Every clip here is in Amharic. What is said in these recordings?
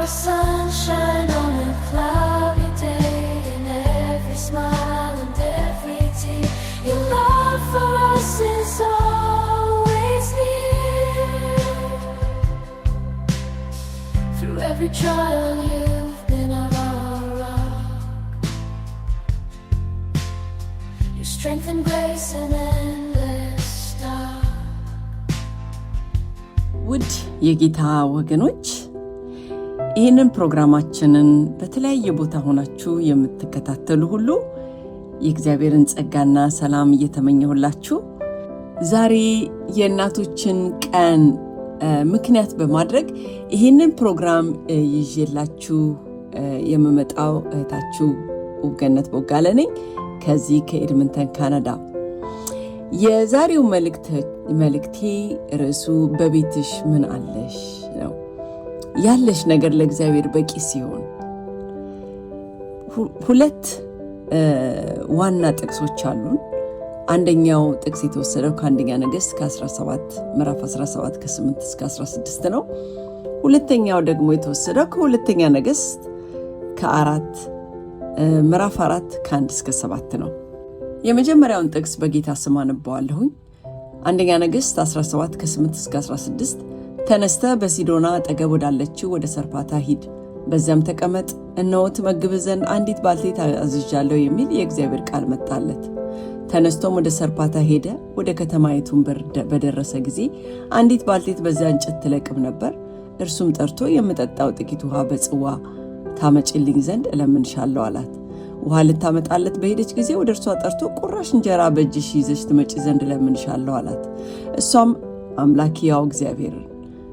a sunshine on a cloudy day, in every smile and every tear. Your love for us is always near. Through every trial you've been our rock. Your strength and grace and endless star. ውድ የጌታ ወገኖች ይህንን ፕሮግራማችንን በተለያየ ቦታ ሆናችሁ የምትከታተሉ ሁሉ የእግዚአብሔርን ጸጋና ሰላም እየተመኘሁላችሁ ዛሬ የእናቶችን ቀን ምክንያት በማድረግ ይህንን ፕሮግራም ይዤላችሁ የምመጣው እህታችሁ ውብገነት ቦጋለ ነኝ ከዚህ ከኤድመንተን ካናዳ። የዛሬው መልእክቴ ርዕሱ በቤትሽ ምን አለሽ ነው። ያለሽ ነገር ለእግዚአብሔር በቂ ሲሆን ሁለት ዋና ጥቅሶች አሉን። አንደኛው ጥቅስ የተወሰደው ከአንደኛ ነገሥት ከ17 ምዕራፍ 17 ከ8 እስከ 16 ነው። ሁለተኛው ደግሞ የተወሰደው ከሁለተኛ ነገሥት ከ4 ምዕራፍ 4 ከ1 እስከ 7 ነው። የመጀመሪያውን ጥቅስ በጌታ ስም አነባዋለሁኝ። አንደኛ ነገሥት 17 ከ8 እስከ 16 ተነስተ በሲዶና አጠገብ ወዳለችው ወደ ሰርፓታ ሂድ፣ በዚያም ተቀመጥ፣ እነሆ ትመግብህ ዘንድ አንዲት ባልቴት አዝዣለሁ የሚል የእግዚአብሔር ቃል መጣለት። ተነስቶም ወደ ሰርፓታ ሄደ። ወደ ከተማይቱን በር በደረሰ ጊዜ አንዲት ባልቴት በዚያ እንጨት ትለቅም ነበር። እርሱም ጠርቶ የምጠጣው ጥቂት ውሃ በጽዋ ታመጭልኝ ዘንድ እለምንሻለሁ አላት። ውሃ ልታመጣለት በሄደች ጊዜ ወደ እርሷ ጠርቶ ቁራሽ እንጀራ በእጅሽ ይዘሽ ትመጪ ዘንድ እለምንሻለሁ አላት። እሷም አምላክ ያው እግዚአብሔርን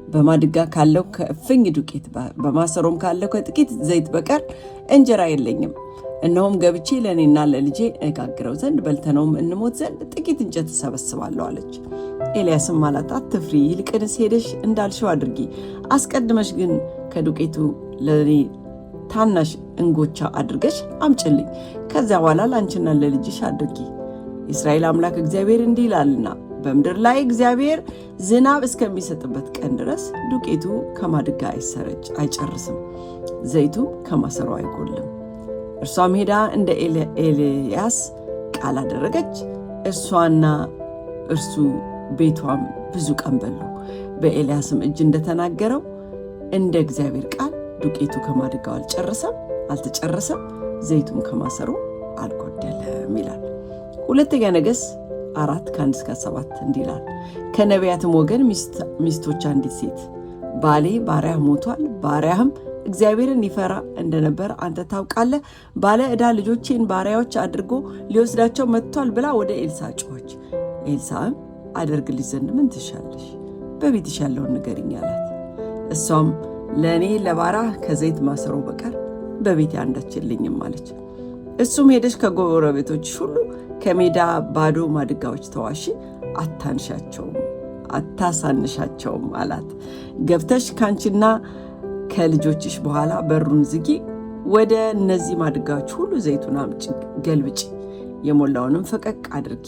በማድጋ ካለው ከእፍኝ ዱቄት በማሰሮም ካለው ከጥቂት ዘይት በቀር እንጀራ የለኝም። እነሆም ገብቼ ለእኔና ለልጄ እጋግረው ዘንድ በልተነውም እንሞት ዘንድ ጥቂት እንጨት እሰበስባለሁ አለች። ኤልያስም አላት፣ አትፍሪ፣ ይልቅንስ ሄደሽ እንዳልሽው አድርጊ። አስቀድመሽ ግን ከዱቄቱ ለእኔ ታናሽ እንጎቻ አድርገሽ አምጭልኝ። ከዚያ በኋላ ለአንቺና ለልጅሽ አድርጊ። የእስራኤል አምላክ እግዚአብሔር እንዲህ ይላልና በምድር ላይ እግዚአብሔር ዝናብ እስከሚሰጥበት ቀን ድረስ ዱቄቱ ከማድጋ አይጨርስም፣ ዘይቱም ከማሰሮ አይጎልም። እርሷም ሄዳ እንደ ኤልያስ ቃል አደረገች። እርሷና እርሱ ቤቷም ብዙ ቀን በሉ። በኤልያስም እጅ እንደተናገረው እንደ እግዚአብሔር ቃል ዱቄቱ ከማድጋው አልተጨረሰም፣ ዘይቱም ከማሰሮ አልጎደለም ይላል። ሁለተኛ ነገሥት 4 ከ1 እስከ 7 እንዲህ ይላል። ከነቢያትም ወገን ሚስቶች አንዲት ሴት ባሌ ባሪያህ ሞቷል፣ ባሪያህም እግዚአብሔርን ይፈራ እንደነበር አንተ ታውቃለህ። ባለ ዕዳ ልጆቼን ባሪያዎች አድርጎ ሊወስዳቸው መጥቷል ብላ ወደ ኤልሳ ጮኸች። ኤልሳም አደርግልሽ ዘንድ ምን ትሻለሽ? በቤትሽ ያለውን ንገሪኝ አላት። እሷም ለእኔ ለባሪያህ ከዘይት ማሰሮ በቀር በቤቴ አንዳች የለኝም አለች። እሱም ሄደሽ ከጎረቤቶችሽ ሁሉ ከሜዳ ባዶ ማድጋዎች ተዋሺ፣ አታሳንሻቸውም አላት። ገብተሽ ካንቺና ከልጆችሽ በኋላ በሩን ዝጊ፣ ወደ እነዚህ ማድጋዎች ሁሉ ዘይቱን አምጪ፣ ገልብጪ፣ የሞላውንም ፈቀቅ አድርጊ።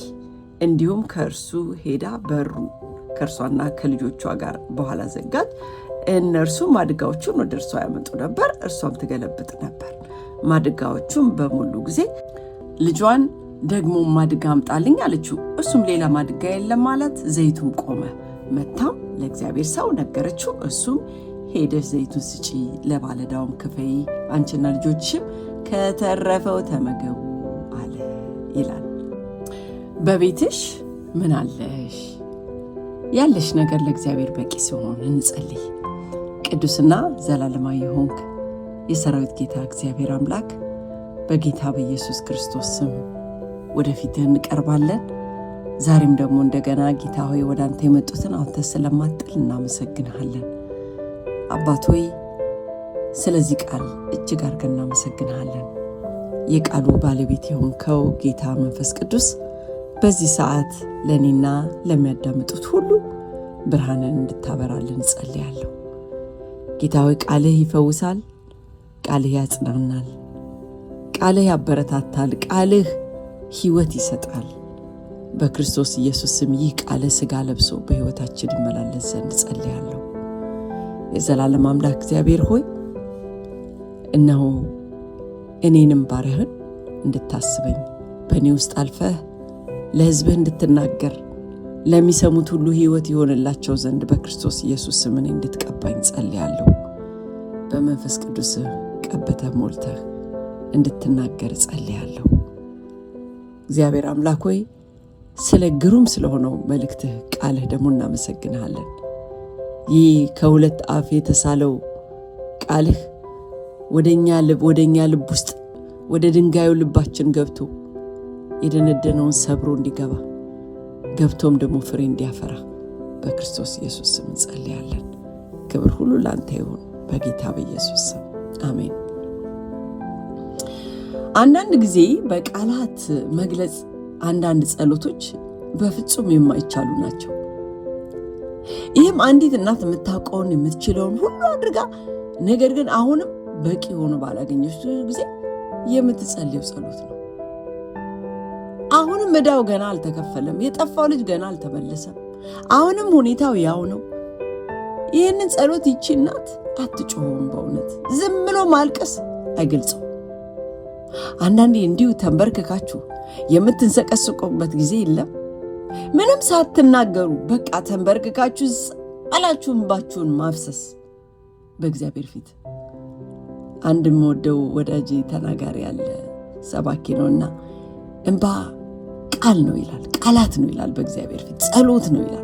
እንዲሁም ከእርሱ ሄዳ በሩን ከእርሷና ከልጆቿ ጋር በኋላ ዘጋች። እነርሱ ማድጋዎቹን ወደ እርሷ ያመጡ ነበር፣ እርሷም ትገለብጥ ነበር። ማድጋዎቹም በሞሉ ጊዜ ልጇን ደግሞ ማድጋ አምጣልኝ አለችው። እሱም ሌላ ማድጋ የለም አላት። ዘይቱም ቆመ። መታም ለእግዚአብሔር ሰው ነገረችው። እሱም ሄደሽ ዘይቱን ስጪ፣ ለባለዕዳውም ክፈይ፣ አንቺና ልጆችሽም ከተረፈው ተመገቡ አለ ይላል። በቤትሽ ምን አለሽ? ያለሽ ነገር ለእግዚአብሔር በቂ ሲሆን እንጸልይ። ቅዱስና ዘላለማዊ ሆንክ የሰራዊት ጌታ እግዚአብሔር አምላክ በጌታ በኢየሱስ ክርስቶስ ስም ወደፊትህ እንቀርባለን። ዛሬም ደግሞ እንደገና ጌታ ሆይ ወደ አንተ የመጡትን አንተ ስለማጥል እናመሰግንሃለን። አባት ሆይ ስለዚህ ቃል እጅግ አድርገን እናመሰግንሃለን። የቃሉ ባለቤት የሆንከው ጌታ መንፈስ ቅዱስ በዚህ ሰዓት ለእኔና ለሚያዳምጡት ሁሉ ብርሃንን እንድታበራልን ጸልያለሁ። ጌታ ሆይ ቃልህ ይፈውሳል፣ ቃልህ ያጽናናል፣ ቃልህ ያበረታታል፣ ቃልህ ሕይወት ይሰጣል። በክርስቶስ ኢየሱስ ስም ይህ ቃልህ ሥጋ ለብሶ በሕይወታችን ይመላለስ ዘንድ ጸልያለሁ። የዘላለም አምላክ እግዚአብሔር ሆይ እነሆ እኔንም ባሪያህን እንድታስበኝ በእኔ ውስጥ አልፈህ ለሕዝብህ እንድትናገር ለሚሰሙት ሁሉ ሕይወት ይሆንላቸው ዘንድ በክርስቶስ ኢየሱስ ስም እኔ እንድትቀባኝ ጸልያለሁ። በመንፈስ ቅዱስህ ቀብተህ ሞልተህ እንድትናገር ጸልያለሁ። እግዚአብሔር አምላክ ሆይ ስለ ግሩም ስለሆነው መልእክትህ ቃልህ ደግሞ እናመሰግንሃለን። ይህ ከሁለት አፍ የተሳለው ቃልህ ወደኛ ልብ ውስጥ ወደ ድንጋዩ ልባችን ገብቶ የደነደነውን ሰብሮ እንዲገባ ገብቶም ደግሞ ፍሬ እንዲያፈራ በክርስቶስ ኢየሱስ ስም እንጸልያለን። ክብር ሁሉ ላንተ ይሁን በጌታ በኢየሱስ ስም አሜን። አንዳንድ ጊዜ በቃላት መግለጽ አንዳንድ ጸሎቶች በፍጹም የማይቻሉ ናቸው። ይህም አንዲት እናት የምታውቀውን የምትችለውን ሁሉ አድርጋ ነገር ግን አሁንም በቂ ሆኖ ባላገኘች ጊዜ የምትጸልየው ጸሎት ነው። አሁንም ዕዳው ገና አልተከፈለም፣ የጠፋው ልጅ ገና አልተመለሰም፣ አሁንም ሁኔታው ያው ነው። ይህንን ጸሎት ይቺ እናት አትጮኸውም። በእውነት ዝም ብሎ ማልቀስ አይገልጸው። አንዳንዴ እንዲሁ ተንበርክካችሁ የምትንሰቀስቁበት ጊዜ የለም? ምንም ሳትናገሩ በቃ ተንበርክካችሁ አላችሁ እንባችሁን ማፍሰስ በእግዚአብሔር ፊት። አንድ የምወደው ወዳጅ ተናጋሪ ያለ ሰባኪ ነውና እንባ ቃል ነው ይላል፣ ቃላት ነው ይላል፣ በእግዚአብሔር ፊት ጸሎት ነው ይላል።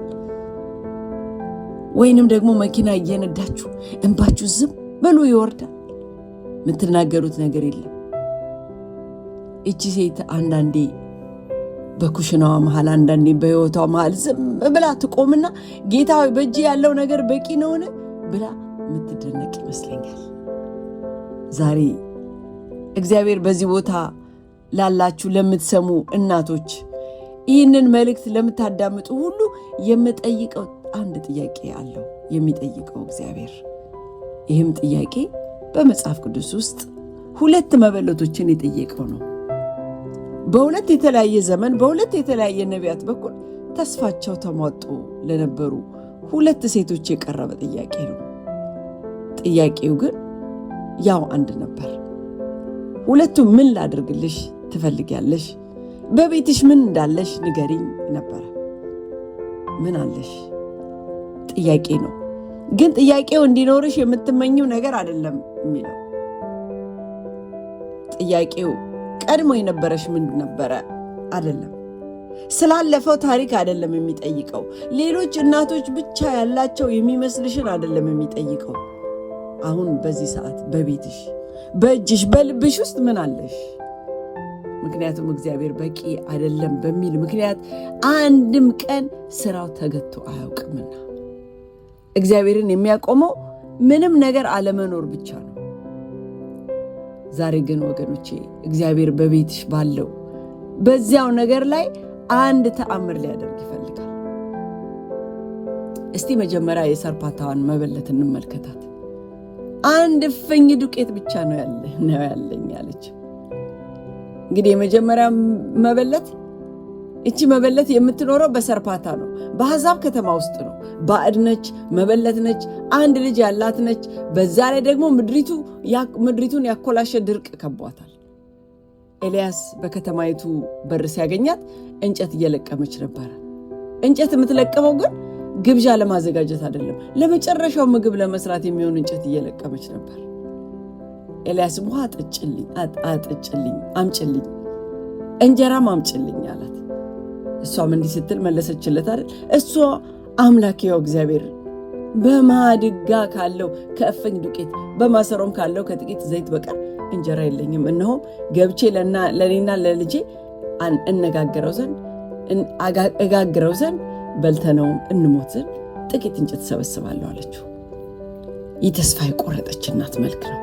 ወይንም ደግሞ መኪና እየነዳችሁ እንባችሁ ዝም ብሎ ይወርዳል፣ የምትናገሩት ነገር የለም። እቺ ሴት አንዳንዴ በኩሽናዋ መሃል አንዳንዴ በሕይወቷ መሃል ዝም ብላ ትቆምና ጌታ ሆይ በእጅ ያለው ነገር በቂ ነውን ብላ የምትደነቅ ይመስለኛል። ዛሬ እግዚአብሔር በዚህ ቦታ ላላችሁ ለምትሰሙ እናቶች ይህንን መልእክት ለምታዳምጡ ሁሉ የምጠይቀው አንድ ጥያቄ አለው የሚጠይቀው እግዚአብሔር። ይህም ጥያቄ በመጽሐፍ ቅዱስ ውስጥ ሁለት መበለቶችን የጠየቀው ነው። በሁለት የተለያየ ዘመን በሁለት የተለያየ ነቢያት በኩል ተስፋቸው ተሟጦ ለነበሩ ሁለት ሴቶች የቀረበ ጥያቄ ነው። ጥያቄው ግን ያው አንድ ነበር። ሁለቱም ምን ላድርግልሽ ትፈልጊያለሽ? በቤትሽ ምን እንዳለሽ ንገሪኝ ነበረ። ምን አለሽ ጥያቄ ነው። ግን ጥያቄው እንዲኖርሽ የምትመኘው ነገር አይደለም የሚለው። ጥያቄው ቀድሞ የነበረሽ ምን ነበረ አይደለም። ስላለፈው ታሪክ አይደለም የሚጠይቀው። ሌሎች እናቶች ብቻ ያላቸው የሚመስልሽን አይደለም የሚጠይቀው። አሁን በዚህ ሰዓት በቤትሽ፣ በእጅሽ፣ በልብሽ ውስጥ ምን አለሽ? ምክንያቱም እግዚአብሔር በቂ አይደለም በሚል ምክንያት አንድም ቀን ስራው ተገቶ አያውቅምና እግዚአብሔርን የሚያቆመው ምንም ነገር አለመኖር ብቻ ነው። ዛሬ ግን ወገኖቼ እግዚአብሔር በቤትሽ ባለው በዚያው ነገር ላይ አንድ ተአምር ሊያደርግ ይፈልጋል። እስቲ መጀመሪያ የሰርፓታዋን መበለት እንመልከታት። አንድ እፍኝ ዱቄት ብቻ ነው ያለኝ ያለች። እንግዲህ የመጀመሪያ መበለት እቺ መበለት የምትኖረው በሰርፓታ ነው፣ በአሕዛብ ከተማ ውስጥ ነው። ባዕድ ነች፣ መበለት ነች፣ አንድ ልጅ ያላት ነች። በዛ ላይ ደግሞ ምድሪቱን ያኮላሸ ድርቅ ከቧታል። ኤልያስ በከተማይቱ በር ሲያገኛት እንጨት እየለቀመች ነበረ። እንጨት የምትለቅመው ግን ግብዣ ለማዘጋጀት አይደለም፣ ለመጨረሻው ምግብ ለመስራት የሚሆን እንጨት እየለቀመች ነበር። ኤልያስም ውሃ አጥጭልኝ፣ አምጭልኝ፣ እንጀራም አምጭልኝ አላት። እሷም እንዲህ ስትል መለሰችለት አይደል? እሷ አምላኬው እግዚአብሔር በማድጋ ካለው ከእፍኝ ዱቄት በማሰሮም ካለው ከጥቂት ዘይት በቀር እንጀራ የለኝም። እነሆም ገብቼ ለእኔና ለልጄ እጋግረው ዘንድ በልተነውም እንሞት ዘንድ ጥቂት እንጨት ሰበስባለሁ አለችው። ይህ ተስፋ የቆረጠች እናት መልክ ነው።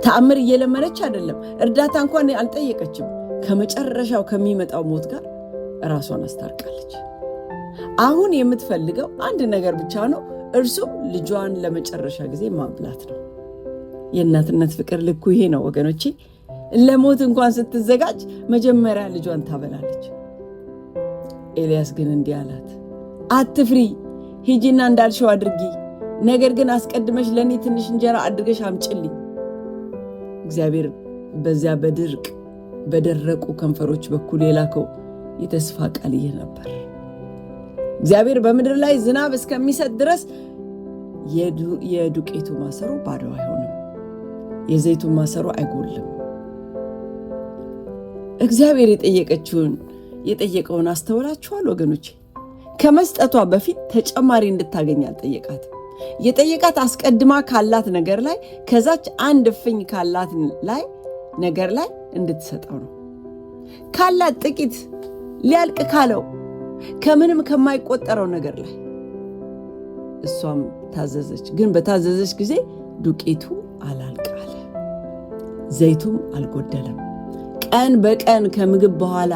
ተአምር እየለመነች አይደለም፣ እርዳታ እንኳን አልጠየቀችም። ከመጨረሻው ከሚመጣው ሞት ጋር ራሷን አስታርቃለች። አሁን የምትፈልገው አንድ ነገር ብቻ ነው፣ እርሱም ልጇን ለመጨረሻ ጊዜ ማብላት ነው። የእናትነት ፍቅር ልኩ ይሄ ነው ወገኖቼ። ለሞት እንኳን ስትዘጋጅ መጀመሪያ ልጇን ታበላለች። ኤልያስ ግን እንዲህ አላት፣ አትፍሪ፣ ሂጂና እንዳልሽው አድርጊ። ነገር ግን አስቀድመሽ ለእኔ ትንሽ እንጀራ አድርገሽ አምጭልኝ። እግዚአብሔር በዚያ በደረቁ ከንፈሮች በኩል የላከው የተስፋ ቃል ይህ ነበር። እግዚአብሔር በምድር ላይ ዝናብ እስከሚሰጥ ድረስ የዱቄቱ ማሰሮ ባዶ አይሆንም፣ የዘይቱ ማሰሮ አይጎልም። እግዚአብሔር የጠየቀውን አስተውላችኋል ወገኖቼ? ከመስጠቷ በፊት ተጨማሪ እንድታገኝ አልጠየቃትም። የጠየቃት አስቀድማ ካላት ነገር ላይ ከዛች አንድ እፍኝ ካላት ላይ ነገር ላይ እንድትሰጠው ነው። ካላት ጥቂት ሊያልቅ ካለው ከምንም ከማይቆጠረው ነገር ላይ እሷም ታዘዘች። ግን በታዘዘች ጊዜ ዱቄቱ አላልቅ አለ፣ ዘይቱም አልጎደለም። ቀን በቀን ከምግብ በኋላ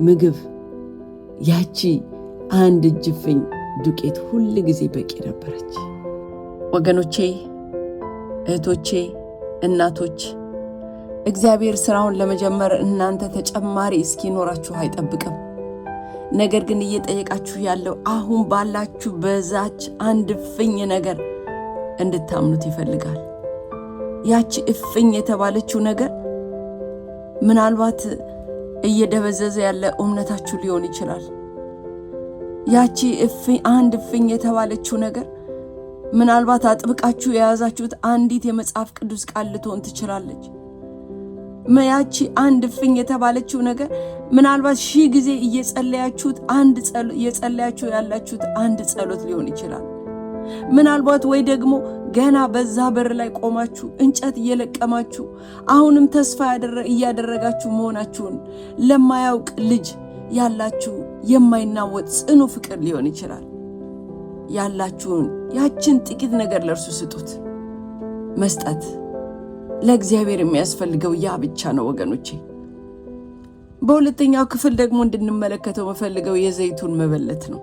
ምግብ ያቺ አንድ እጅ እፍኝ ዱቄት ሁል ጊዜ በቂ ነበረች። ወገኖቼ፣ እህቶቼ፣ እናቶች፣ እግዚአብሔር ስራውን ለመጀመር እናንተ ተጨማሪ እስኪኖራችሁ አይጠብቅም። ነገር ግን እየጠየቃችሁ ያለው አሁን ባላችሁ በዛች አንድ እፍኝ ነገር እንድታምኑት ይፈልጋል። ያቺ እፍኝ የተባለችው ነገር ምናልባት እየደበዘዘ ያለ እምነታችሁ ሊሆን ይችላል። ያቺ አንድ እፍኝ የተባለችው ነገር ምናልባት አጥብቃችሁ የያዛችሁት አንዲት የመጽሐፍ ቅዱስ ቃል ልትሆን ትችላለች። ያቺ አንድ እፍኝ የተባለችው ነገር ምናልባት 1000 ጊዜ እየጸለያችሁ ያላችሁት አንድ ጸሎት ሊሆን ይችላል። ምናልባት ወይ ደግሞ ገና በዛ በር ላይ ቆማችሁ እንጨት እየለቀማችሁ አሁንም ተስፋ እያደረጋችሁ መሆናችሁን ለማያውቅ ልጅ ያላችሁ የማይናወጥ ጽኑ ፍቅር ሊሆን ይችላል። ያላችሁን ያችን ጥቂት ነገር ለእርሱ ስጡት። መስጠት ለእግዚአብሔር የሚያስፈልገው ያ ብቻ ነው ወገኖቼ። በሁለተኛው ክፍል ደግሞ እንድንመለከተው መፈልገው የዘይቱን መበለት ነው።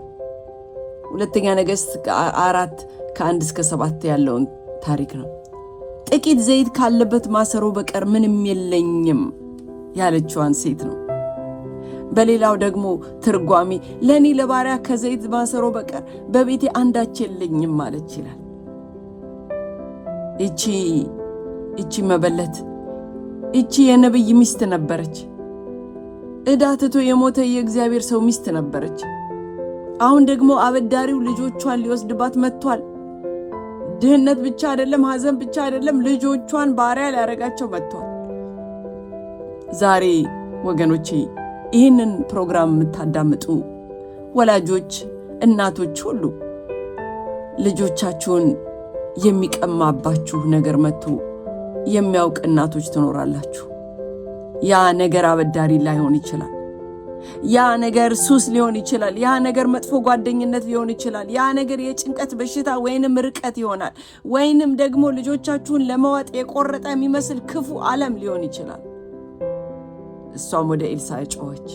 ሁለተኛ ነገሥት 4:1-7 ያለውን ታሪክ ነው። ጥቂት ዘይት ካለበት ማሰሮ በቀር ምንም የለኝም ያለችዋን ሴት ነው። በሌላው ደግሞ ትርጓሜ ለኔ ለባሪያ ከዘይት ማሰሮ በቀር በቤቴ አንዳች የለኝም ማለት ይላል። እቺ መበለት የነብይ ሚስት ነበረች። ዕዳ ትቶ የሞተ የእግዚአብሔር ሰው ሚስት ነበረች። አሁን ደግሞ አበዳሪው ልጆቿን ሊወስድባት መጥቷል። ድህነት ብቻ አይደለም፣ ሐዘን ብቻ አይደለም፣ ልጆቿን ባሪያ ሊያረጋቸው መጥቷል። ዛሬ ወገኖቼ ይህንን ፕሮግራም የምታዳምጡ ወላጆች፣ እናቶች ሁሉ ልጆቻችሁን የሚቀማባችሁ ነገር መጥቶ የሚያውቅ እናቶች ትኖራላችሁ። ያ ነገር አበዳሪ ላይሆን ይችላል። ያ ነገር ሱስ ሊሆን ይችላል። ያ ነገር መጥፎ ጓደኝነት ሊሆን ይችላል። ያ ነገር የጭንቀት በሽታ ወይንም ርቀት ይሆናል። ወይንም ደግሞ ልጆቻችሁን ለመዋጥ የቆረጠ የሚመስል ክፉ ዓለም ሊሆን ይችላል። እሷም ወደ ኤልሳ ጮኸች።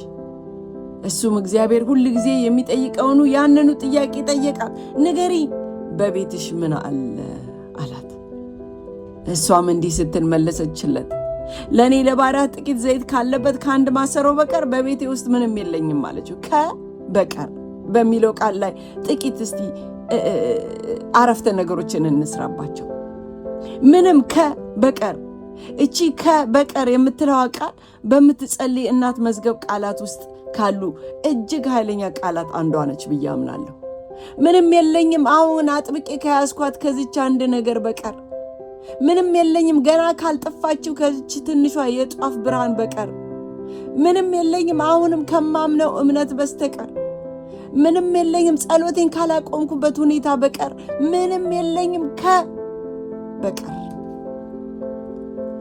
እሱም እግዚአብሔር ሁል ጊዜ የሚጠይቀውኑ ያንኑ ጥያቄ ጠየቃት። ንገሪ፣ በቤትሽ ምን አለ አላት። እሷም እንዲህ ስትል መለሰችለት፣ ለኔ ለባሪያ ጥቂት ዘይት ካለበት ከአንድ ማሰሮ በቀር በቤቴ ውስጥ ምንም የለኝም አለችው። ከበቀር በሚለው ቃል ላይ ጥቂት እስቲ አረፍተ ነገሮችን እንስራባቸው። ምንም ከበቀር። እቺ ከበቀር የምትለዋ ቃል በምትጸልይ እናት መዝገብ ቃላት ውስጥ ካሉ እጅግ ኃይለኛ ቃላት አንዷ ነች ብዬ አምናለሁ። ምንም የለኝም አሁን አጥብቄ ከያዝኳት ከዚች አንድ ነገር በቀር፣ ምንም የለኝም ገና ካልጠፋችው ከዚች ትንሿ የጧፍ ብርሃን በቀር፣ ምንም የለኝም አሁንም ከማምነው እምነት በስተቀር፣ ምንም የለኝም ጸሎቴን ካላቆምኩበት ሁኔታ በቀር፣ ምንም የለኝም ከበቀር።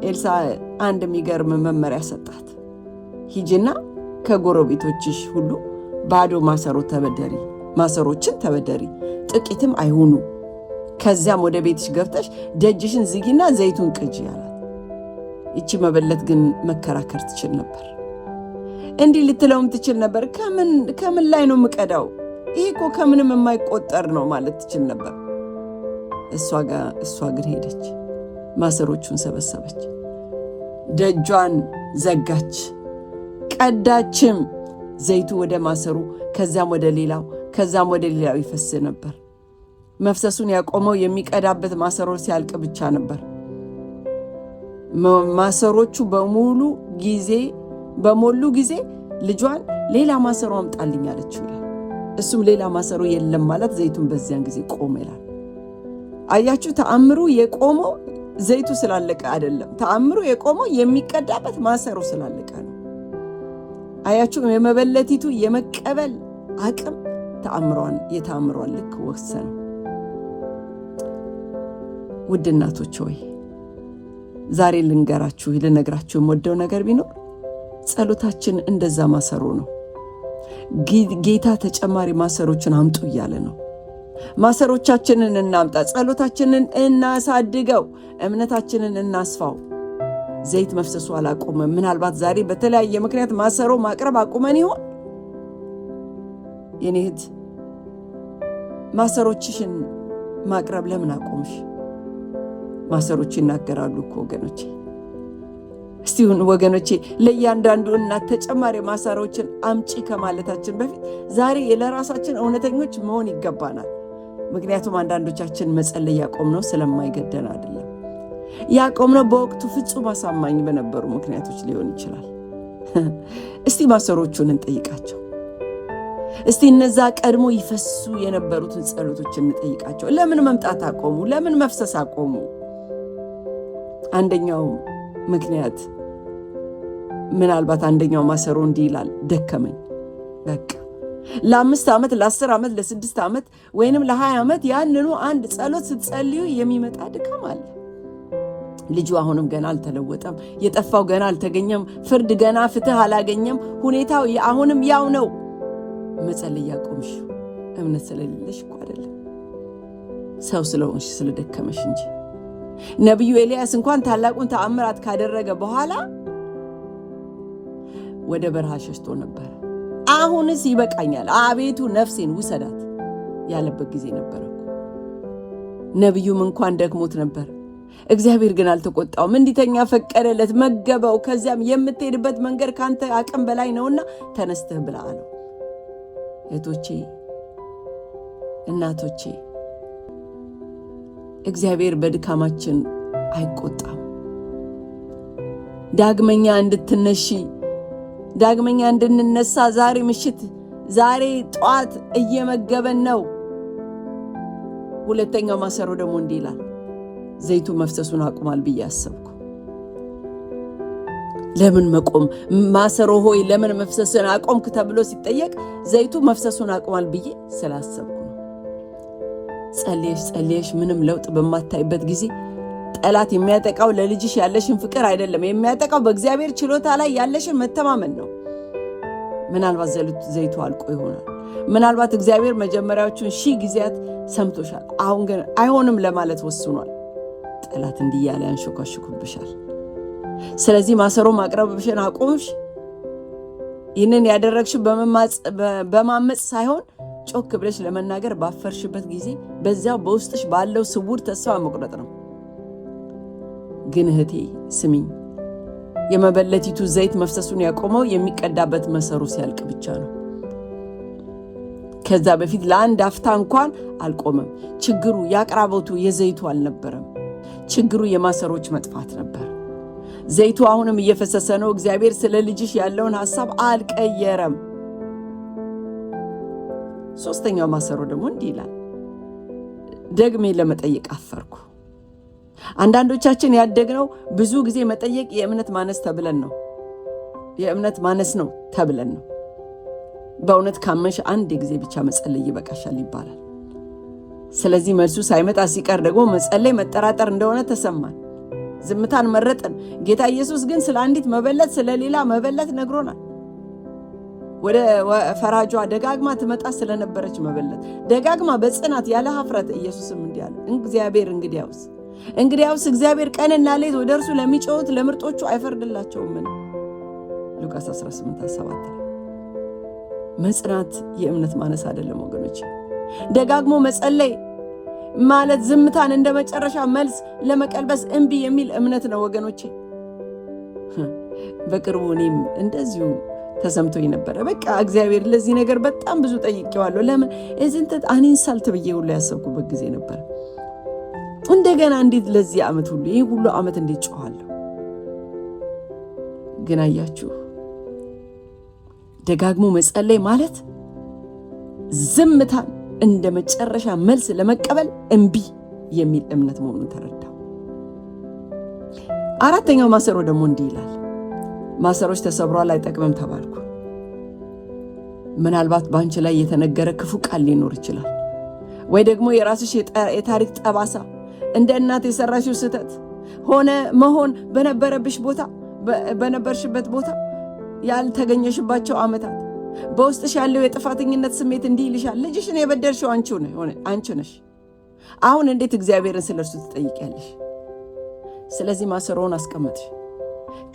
ኤልሳ አንድ የሚገርም መመሪያ ሰጣት። ሂጂና ከጎረቤቶችሽ ሁሉ ባዶ ማሰሮችን ተበደሪ፣ ጥቂትም አይሁኑ። ከዚያም ወደ ቤትሽ ገብተሽ ደጅሽን ዝጊና ዘይቱን ቅጂ አላት። ይቺ መበለት ግን መከራከር ትችል ነበር። እንዲህ ልትለውም ትችል ነበር፣ ከምን ላይ ነው የምቀዳው? ይሄ እኮ ከምንም የማይቆጠር ነው ማለት ትችል ነበር። እሷ ግን ሄደች፣ ማሰሮቹን ሰበሰበች፣ ደጇን ዘጋች፣ ቀዳችም። ዘይቱ ወደ ማሰሩ ከዛም ወደ ሌላው ይፈስ ነበር። መፍሰሱን ያቆመው የሚቀዳበት ማሰሮ ሲያልቅ ብቻ ነበር። ማሰሮቹ በሞሉ ጊዜ ልጇን ሌላ ማሰሮ አምጣልኝ አለችው ይላል። እሱም ሌላ ማሰሮ የለም ማለት ዘይቱን በዚያን ጊዜ ቆመ ይላል። አያችሁ፣ ተአምሩ የቆመው ዘይቱ ስላለቀ አይደለም። ተአምሩ የቆመው የሚቀዳበት ማሰሮ ስላለቀ ነው። አያችሁ፣ የመበለቲቱ የመቀበል አቅም የተአምሯን ልክ ወሰነው። ውድ እናቶች ሆይ ዛሬ ልነግራችሁ የምወደው ነገር ቢኖር ጸሎታችን እንደዛ ማሰሮ ነው። ጌታ ተጨማሪ ማሰሮችን አምጡ እያለ ነው። ማሰሮቻችንን እናምጣ፣ ጸሎታችንን እናሳድገው፣ እምነታችንን እናስፋው። ዘይት መፍሰሱ አላቆመም። ምናልባት ዛሬ በተለያየ ምክንያት ማሰሮ ማቅረብ አቁመን ይሆን? የኔ እህት ማሰሮችሽን ማቅረብ ለምን አቆምሽ? ማሰሮች ይናገራሉ እኮ ወገኖቼ። እስቲ ወገኖቼ ለእያንዳንዱ እናት ተጨማሪ ማሰሮችን አምጪ ከማለታችን በፊት ዛሬ ለራሳችን እውነተኞች መሆን ይገባናል። ምክንያቱም አንዳንዶቻችን መጸለይ ያቆምነው ስለማይገደን አይደለም። ያቆምነው በወቅቱ ፍጹም አሳማኝ በነበሩ ምክንያቶች ሊሆን ይችላል። እስቲ ማሰሮቹን እንጠይቃቸው። እስቲ እነዛ ቀድሞ ይፈሱ የነበሩትን ጸሎቶች እንጠይቃቸው። ለምን መምጣት አቆሙ? ለምን መፍሰስ አቆሙ? አንደኛው ምክንያት ምናልባት አንደኛው ማሰሮ እንዲህ ይላል፣ ደከመኝ። በቃ ለ5 ዓመት ለ10 ዓመት ለ6 ዓመት ወይንም ለ20 ዓመት ያንኑ አንድ ጸሎት ስትጸልዩ የሚመጣ ድካም አለ። ልጁ አሁንም ገና አልተለወጠም። የጠፋው ገና አልተገኘም። ፍርድ ገና ፍትህ አላገኘም። ሁኔታው አሁንም ያው ነው። መጸለይ ያቆምሽ እምነት ስለሌለሽ እኮ አይደለም፣ ሰው ስለሆንሽ ስለደከመሽ እንጂ። ነቢዩ ኤልያስ እንኳን ታላቁን ተአምራት ካደረገ በኋላ ወደ በረሃ ሸሽቶ ነበር። አሁንስ ይበቃኛል፣ አቤቱ ነፍሴን ውሰዳት ያለበት ጊዜ ነበር እኮ። ነቢዩም እንኳን ደክሞት ነበር። እግዚአብሔር ግን አልተቆጣውም። እንዲተኛ ፈቀደለት፣ መገበው። ከዚያም የምትሄድበት መንገድ ካንተ አቅም በላይ ነውና ተነስተህ ብላ አለው። እህቶቼ፣ እናቶቼ፣ እግዚአብሔር በድካማችን አይቆጣም። ዳግመኛ እንድትነሺ፣ ዳግመኛ እንድንነሳ ዛሬ ምሽት፣ ዛሬ ጠዋት እየመገበን ነው። ሁለተኛው ማሰሮ ደግሞ እንዲህ ይላል፣ ዘይቱ መፍሰሱን አቁሟል ብዬ አሰብኩ። ለምን መቆም? ማሰሮ ሆይ ለምን መፍሰሱን አቆምክ ተብሎ ሲጠየቅ ዘይቱ መፍሰሱን አቁሟል ብዬ ስላሰብኩ ነው። ጸልየሽ ምንም ለውጥ በማታይበት ጊዜ ጠላት የሚያጠቃው ለልጅሽ ያለሽን ፍቅር አይደለም፣ የሚያጠቃው በእግዚአብሔር ችሎታ ላይ ያለሽን መተማመን ነው። ምናልባት ዘይቱ አልቆ ይሆናል። ምናልባት እግዚአብሔር መጀመሪያዎቹን 1000 ጊዜያት ሰምቶሻል። አሁን ግን አይሆንም ለማለት ወስኗል። ጠላት እንዲህ ያለ ያንሾካሽኩብሻል። ስለዚህ ማሰሮ ማቅረብሽን አቁምሽ። ይህንን ያደረግሽ በማመጽ ሳይሆን ጮክ ብለሽ ለመናገር ባፈርሽበት ጊዜ በዚያው በውስጥሽ ባለው ስውር ተስፋ መቁረጥ ነው። ግን እህቴ ስሚኝ፣ የመበለቲቱ ዘይት መፍሰሱን ያቆመው የሚቀዳበት መሰሩ ሲያልቅ ብቻ ነው። ከዛ በፊት ለአንድ አፍታ እንኳን አልቆመም። ችግሩ የአቅራቦቱ የዘይቱ አልነበረም። ችግሩ የማሰሮች መጥፋት ነበር። ዘይቱ አሁንም እየፈሰሰ ነው። እግዚአብሔር ስለ ልጅሽ ያለውን ሐሳብ አልቀየረም። ሶስተኛው ማሰሮ ደግሞ እንዲህ ይላል፣ ደግሜ ለመጠየቅ አፈርኩ። አንዳንዶቻችን ያደግነው ብዙ ጊዜ መጠየቅ የእምነት ማነስ ነው ተብለን ነው። በእውነት ካመንሽ አንድ ጊዜ ብቻ መጸለይ ይበቃሻል ይባላል። ስለዚህ መልሱ ሳይመጣ ሲቀር ደግሞ መጸለይ መጠራጠር እንደሆነ ተሰማን። ዝምታን መረጥን። ጌታ ኢየሱስ ግን ስለ አንዲት መበለት ስለ ሌላ መበለት ነግሮናል። ወደ ፈራጇ ደጋግማ ትመጣ ስለነበረች መበለት ደጋግማ በጽናት ያለ ኀፍረት ኢየሱስም እንዲህ አለ፣ እንግዲያውስ እግዚአብሔር ቀንና ሌት ወደ እርሱ ለሚጮሁት ለምርጦቹ አይፈርድላቸውምን? ሉቃስ 18:7 መጽናት የእምነት ማነስ አይደለም ወገኖች። ደጋግሞ መጸለይ ማለት ዝምታን እንደ መጨረሻ መልስ ለመቀልበስ እምቢ የሚል እምነት ነው ወገኖቼ። በቅርቡ እኔም እንደዚሁ ተሰምቶኝ ነበረ። በቃ እግዚአብሔር ለዚህ ነገር በጣም ብዙ ጠይቄዋለሁ። ለምን እዝንተ አንንሳልት ብዬ ሁሉ ያሰብኩበት ጊዜ ነበር። እንደገና እንዴት ለዚህ ዓመት ሁሉ ይህ ሁሉ ዓመት እንዴት ጮኻለሁ? ግን አያችሁ፣ ደጋግሞ መጸለይ ማለት ዝምታን እንደ መጨረሻ መልስ ለመቀበል እምቢ የሚል እምነት መሆኑን ተረዳው። አራተኛው ማሰሮ ደግሞ እንዲህ ይላል፣ ማሰሮች ተሰብሯል አይጠቅምም ተባልኩ። ምናልባት በአንቺ ላይ የተነገረ ክፉ ቃል ሊኖር ይችላል፣ ወይ ደግሞ የራስሽ የታሪክ ጠባሳ፣ እንደ እናት የሰራሽው ስህተት ሆነ መሆን በነበርሽበት ቦታ ያልተገኘሽባቸው ዓመታት በውስጥሽ ያለው የጥፋተኝነት ስሜት እንዲህ ይልሻል። ልጅሽን የበደልሽው አንቺ ነሽ። አሁን እንዴት እግዚአብሔርን ስለ እርሱ ትጠይቂያለሽ? ስለዚህ ማሰሮውን አስቀመጥሽ።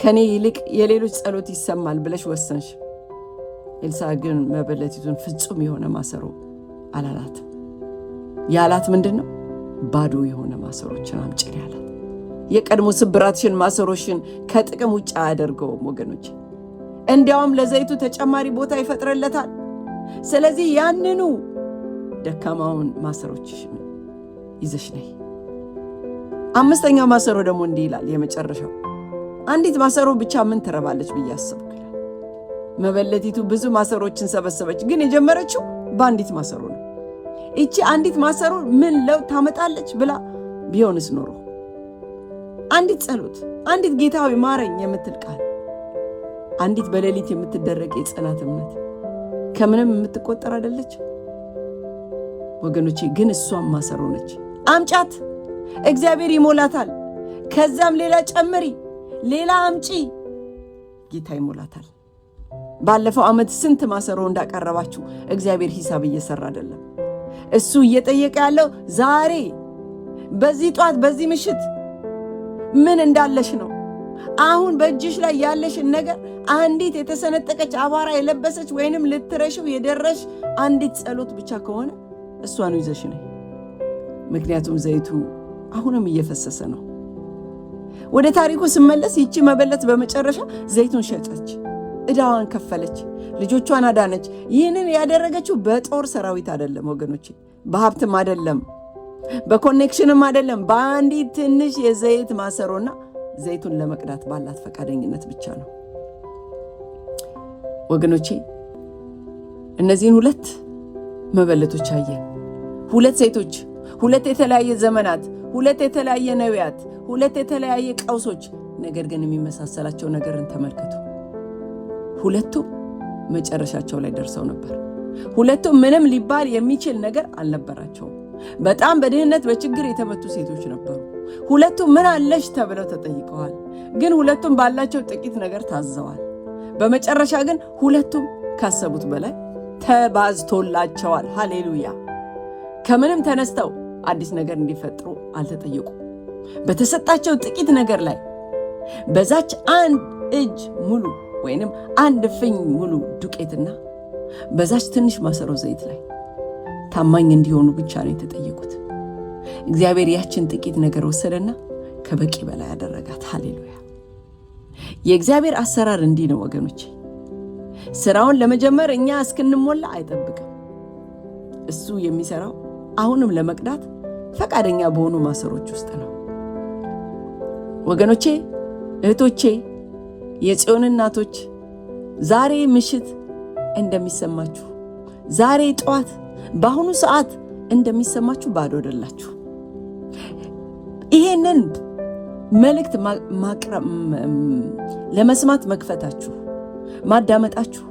ከኔ ይልቅ የሌሎች ጸሎት ይሰማል ብለሽ ወሰንሽ። ኤልሳዕ ግን መበለቲቱን ፍጹም የሆነ ማሰሮ አላላትም። ያላት ምንድን ነው? ባዶ የሆነ ማሰሮችን አምጪ ያላት። የቀድሞ ስብራትሽን ማሰሮሽን ከጥቅም ውጭ አያደርገውም ወገኖች፣ እንዲያውም ለዘይቱ ተጨማሪ ቦታ ይፈጥርለታል። ስለዚህ ያንኑ ደካማውን ማሰሮችሽን ይዘሽ ነይ። አምስተኛው ማሰሮ ደግሞ እንዲህ ይላል፣ የመጨረሻው አንዲት ማሰሮ ብቻ ምን ትረባለች ብዬ አሰብኩ። መበለቲቱ ብዙ ማሰሮችን ሰበሰበች፣ ግን የጀመረችው በአንዲት ማሰሮ ነው። እቺ አንዲት ማሰሮ ምን ለውጥ ታመጣለች ብላ ቢሆንስ ኖሮ አንዲት ጸሎት፣ አንዲት ጌታዊ ማረኝ የምትል ቃል፣ አንዲት በሌሊት የምትደረግ የጸናት እምነት ከምንም የምትቆጠር አይደለች ወገኖቼ። ግን እሷም ማሰሮ ነች። አምጫት፣ እግዚአብሔር ይሞላታል። ከዛም ሌላ ጨምሪ፣ ሌላ አምጪ፣ ጌታ ይሞላታል። ባለፈው ዓመት ስንት ማሰሮ እንዳቀረባችሁ እግዚአብሔር ሂሳብ እየሰራ አይደለም። እሱ እየጠየቀ ያለው ዛሬ፣ በዚህ ጧት፣ በዚህ ምሽት ምን እንዳለሽ ነው። አሁን በእጅሽ ላይ ያለሽን ነገር አንዲት የተሰነጠቀች አቧራ የለበሰች ወይንም ልትረሽው የደረሽ አንዲት ጸሎት ብቻ ከሆነ እሷን ይዘሽ ነይ። ምክንያቱም ዘይቱ አሁንም እየፈሰሰ ነው። ወደ ታሪኩ ስመለስ ይቺ መበለት በመጨረሻ ዘይቱን ሸጠች፣ ዕዳዋን ከፈለች፣ ልጆቿን አዳነች። ይህንን ያደረገችው በጦር ሰራዊት አይደለም ወገኖቼ፣ በሀብትም አይደለም፣ በኮኔክሽንም አይደለም። በአንዲት ትንሽ የዘይት ማሰሮና ዘይቱን ለመቅዳት ባላት ፈቃደኝነት ብቻ ነው ወገኖቼ። እነዚህን ሁለት መበለቶች አየን። ሁለት ሴቶች፣ ሁለት የተለያየ ዘመናት፣ ሁለት የተለያየ ነቢያት፣ ሁለት የተለያየ ቀውሶች፣ ነገር ግን የሚመሳሰላቸው ነገርን ተመልከቱ። ሁለቱም መጨረሻቸው ላይ ደርሰው ነበር። ሁለቱም ምንም ሊባል የሚችል ነገር አልነበራቸውም። በጣም በድህነት በችግር የተመቱ ሴቶች ነበሩ። ሁለቱም ምን አለሽ ተብለው ተጠይቀዋል። ግን ሁለቱም ባላቸው ጥቂት ነገር ታዘዋል። በመጨረሻ ግን ሁለቱም ካሰቡት በላይ ተባዝቶላቸዋል። ሃሌሉያ! ከምንም ተነስተው አዲስ ነገር እንዲፈጥሩ አልተጠየቁ። በተሰጣቸው ጥቂት ነገር ላይ በዛች አንድ እጅ ሙሉ ወይንም አንድ ፍኝ ሙሉ ዱቄትና በዛች ትንሽ ማሰሮ ዘይት ላይ ታማኝ እንዲሆኑ ብቻ ነው የተጠየቁት። እግዚአብሔር ያችን ጥቂት ነገር ወሰደና ከበቂ በላይ ያደረጋት። ሃሌሉያ! የእግዚአብሔር አሰራር እንዲህ ነው ወገኖቼ። ስራውን ለመጀመር እኛ እስክንሞላ አይጠብቅም። እሱ የሚሰራው አሁንም ለመቅዳት ፈቃደኛ በሆኑ ማሰሮች ውስጥ ነው ወገኖቼ፣ እህቶቼ፣ የጽዮን እናቶች፣ ዛሬ ምሽት እንደሚሰማችሁ፣ ዛሬ ጠዋት በአሁኑ ሰዓት እንደሚሰማችሁ ባዶ አይደላችሁ። ይሄንን መልእክት ለመስማት መክፈታችሁ፣ ማዳመጣችሁ፣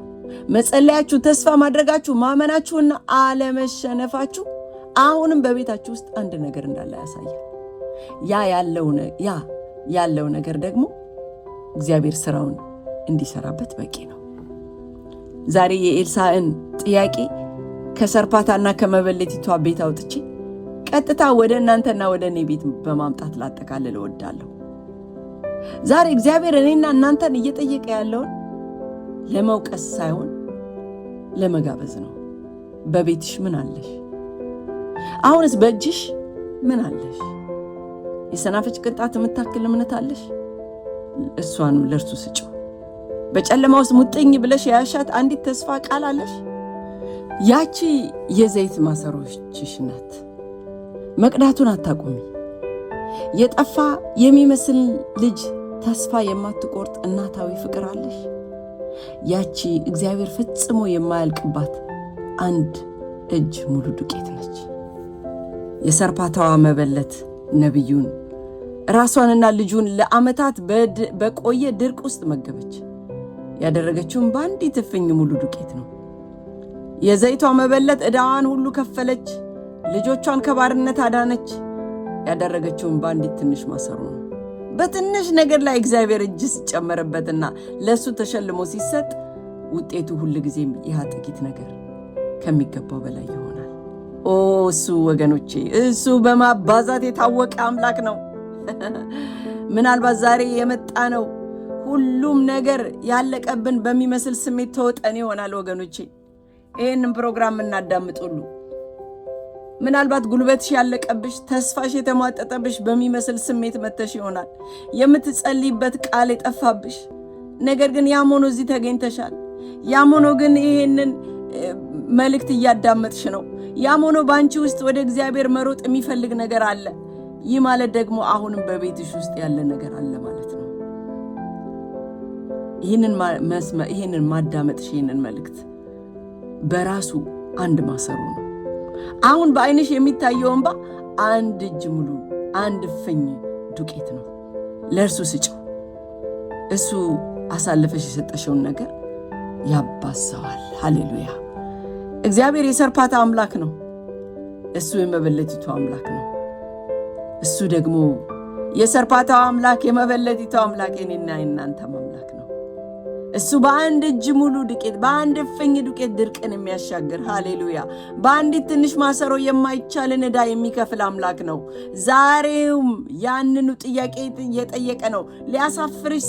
መጸለያችሁ፣ ተስፋ ማድረጋችሁ፣ ማመናችሁና አለመሸነፋችሁ አሁንም በቤታችሁ ውስጥ አንድ ነገር እንዳለ ያሳያል። ያ ያለው ነገር ደግሞ እግዚአብሔር ስራውን እንዲሰራበት በቂ ነው። ዛሬ የኤልሳዕን ጥያቄ ከሰርፓታና ከመበለቲቷ ቤት አውጥቼ ቀጥታ ወደ እናንተና ወደ እኔ ቤት በማምጣት ላጠቃልል እወዳለሁ። ዛሬ እግዚአብሔር እኔና እናንተን እየጠየቀ ያለውን ለመውቀስ ሳይሆን ለመጋበዝ ነው። በቤትሽ ምን አለሽ? አሁንስ በእጅሽ ምን አለሽ? የሰናፍጭ ቅንጣት የምታክል እምነት አለሽ? እሷንም ለእርሱ ስጪው። በጨለማ ውስጥ ሙጥኝ ብለሽ የያሻት አንዲት ተስፋ ቃል አለሽ? ያቺ የዘይት ማሰሮችሽ ናት። መቅዳቱን አታቁሚ። የጠፋ የሚመስል ልጅ ተስፋ የማትቆርጥ እናታዊ ፍቅር አለሽ። ያቺ እግዚአብሔር ፈጽሞ የማያልቅባት አንድ እጅ ሙሉ ዱቄት ነች። የሰርፓታዋ መበለት ነቢዩን ራሷንና ልጁን ለዓመታት በቆየ ድርቅ ውስጥ መገበች። ያደረገችውን በአንዲት እፍኝ ሙሉ ዱቄት ነው። የዘይቷ መበለት ዕዳዋን ሁሉ ከፈለች፣ ልጆቿን ከባርነት አዳነች። ያደረገችውን በአንዲት ትንሽ ማሰሮ ነው። በትንሽ ነገር ላይ እግዚአብሔር እጅ ሲጨመርበትና ለእሱ ተሸልሞ ሲሰጥ ውጤቱ ሁል ጊዜም ይህ ጥቂት ነገር ከሚገባው በላይ ይሆናል። እሱ ወገኖቼ፣ እሱ በማባዛት የታወቀ አምላክ ነው። ምናልባት ዛሬ የመጣ ነው ሁሉም ነገር ያለቀብን በሚመስል ስሜት ተወጠን ይሆናል ወገኖቼ። ይህንን ፕሮግራም እናዳምጡሉ። ምናልባት ጉልበትሽ ያለቀብሽ፣ ተስፋሽ የተሟጠጠብሽ በሚመስል ስሜት መተሽ ይሆናል። የምትጸልይበት ቃል የጠፋብሽ፣ ነገር ግን ያም ሆኖ እዚህ ተገኝተሻል። ያም ሆኖ ግን ይሄንን መልእክት እያዳመጥሽ ነው። ያም ሆኖ በአንቺ ውስጥ ወደ እግዚአብሔር መሮጥ የሚፈልግ ነገር አለ። ይህ ማለት ደግሞ አሁንም በቤትሽ ውስጥ ያለ ነገር አለ ማለት ነው። ይህንን ማዳመጥሽ፣ ይህንን መልእክት በራሱ አንድ ማሰሮ ነው። አሁን በአይንሽ የሚታየው እንባ አንድ እጅ ሙሉ አንድ እፍኝ ዱቄት ነው። ለእርሱ ስጪው። እሱ አሳልፈሽ የሰጠሽውን ነገር ያባሰዋል። ሃሌሉያ! እግዚአብሔር የሰርፓታ አምላክ ነው። እሱ የመበለቲቱ አምላክ ነው። እሱ ደግሞ የሰርፓታው አምላክ፣ የመበለቲቱ አምላክ፣ የኔና የናንተም አምላክ ነው። እሱ በአንድ እጅ ሙሉ ዱቄት፣ በአንድ እፍኝ ዱቄት ድርቅን የሚያሻግር፣ ሃሌሉያ፣ በአንዲት ትንሽ ማሰሮ የማይቻልን ዕዳ የሚከፍል አምላክ ነው። ዛሬውም ያንኑ ጥያቄ እየጠየቀ ነው። ሊያሳፍርሽ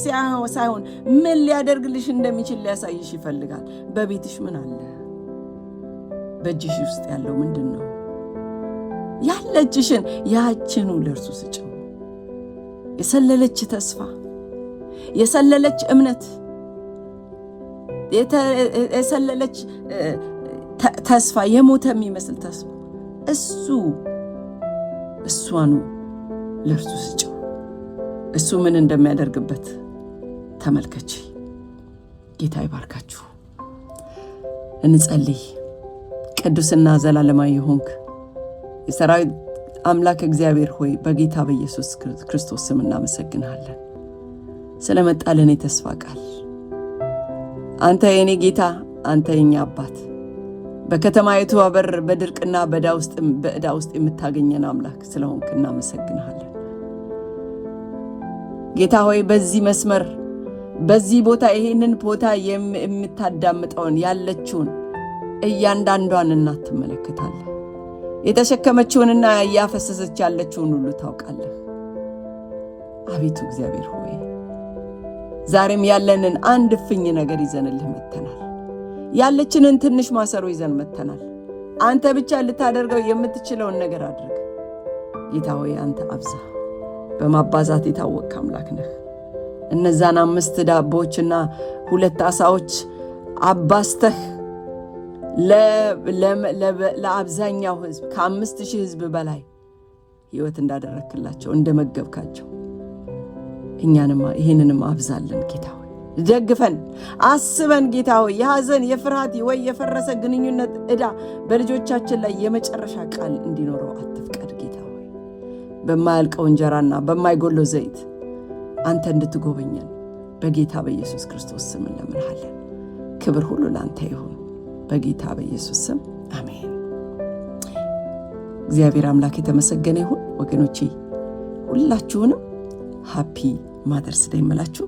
ሳይሆን ምን ሊያደርግልሽ እንደሚችል ሊያሳይሽ ይፈልጋል። በቤትሽ ምን አለ? በእጅሽ ውስጥ ያለው ምንድን ነው? ያለችሽን ያችኑ ለእርሱ ስጪው። የሰለለች ተስፋ፣ የሰለለች እምነት፣ የሰለለች ተስፋ፣ የሞተ የሚመስል ተስፋ፣ እሷኑ ለእርሱ ስጪው። እሱ ምን እንደሚያደርግበት ተመልከች። ጌታ ይባርካችሁ። እንጸልይ። ቅዱስና ዘላለማዊ ሆንክ የሰራዊት አምላክ እግዚአብሔር ሆይ በጌታ በኢየሱስ ክርስቶስ ስም እናመሰግንሃለን ስለመጣልን የተስፋ ቃል። አንተ የኔ ጌታ፣ አንተ የኛ አባት፣ በከተማይቱ በር በድርቅና በዕዳ ውስጥ የምታገኘን አምላክ ስለሆንክ እናመሰግንሃለን። ጌታ ሆይ በዚህ መስመር በዚህ ቦታ ይሄንን ቦታ የምታዳምጠውን ያለችውን እያንዳንዷን እናት ትመለከታለህ። የተሸከመችውንና እያፈሰሰች ያለችውን ሁሉ ታውቃለህ። አቤቱ እግዚአብሔር ሆይ ዛሬም ያለንን አንድ እፍኝ ነገር ይዘንልህ መተናል። ያለችንን ትንሽ ማሰሮ ይዘን መተናል። አንተ ብቻ ልታደርገው የምትችለውን ነገር አድርግ። ጌታ ሆይ አንተ አብዛ፣ በማባዛት የታወቅክ አምላክ ነህ። እነዛን 5 ዳቦችና 2 ዓሣዎች አባስተህ ለአብዛኛው ሕዝብ ከ5000 ሕዝብ በላይ ሕይወት እንዳደረክላቸው እንደመገብካቸው እኛንማ ይህንንም አብዛለን። ጌታ ሆይ ደግፈን፣ አስበን። ጌታ ሆይ የሐዘን የፍርሃት ወይ የፈረሰ ግንኙነት ዕዳ በልጆቻችን ላይ የመጨረሻ ቃል እንዲኖረው አትፍቀድ። ጌታ ሆይ በማያልቀው እንጀራና በማይጎለው ዘይት አንተ እንድትጎበኘን በጌታ በኢየሱስ ክርስቶስ ስም እንለምንሃለን። ክብር ሁሉ ለአንተ ይሁን በጌታ በኢየሱስ ስም አሜን። እግዚአብሔር አምላክ የተመሰገነ ይሁን። ወገኖቼ ሁላችሁንም ሃፒ ማደርስ ዴይ እምላችሁ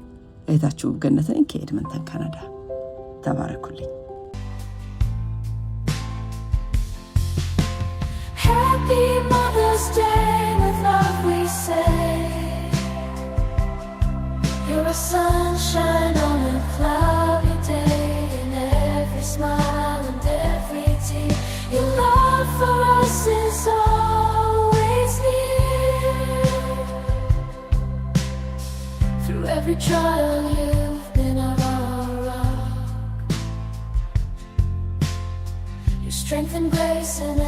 እህታችሁ ገነት ነኝ ከኤድመንተን ካናዳ። ተባረኩልኝ። Happy Mother's Day, with love we say. You're a sunshine on a cloudy day, in every smile and every tear. Your love for us is always near. Through every trial you've been our rock. Your strength and grace and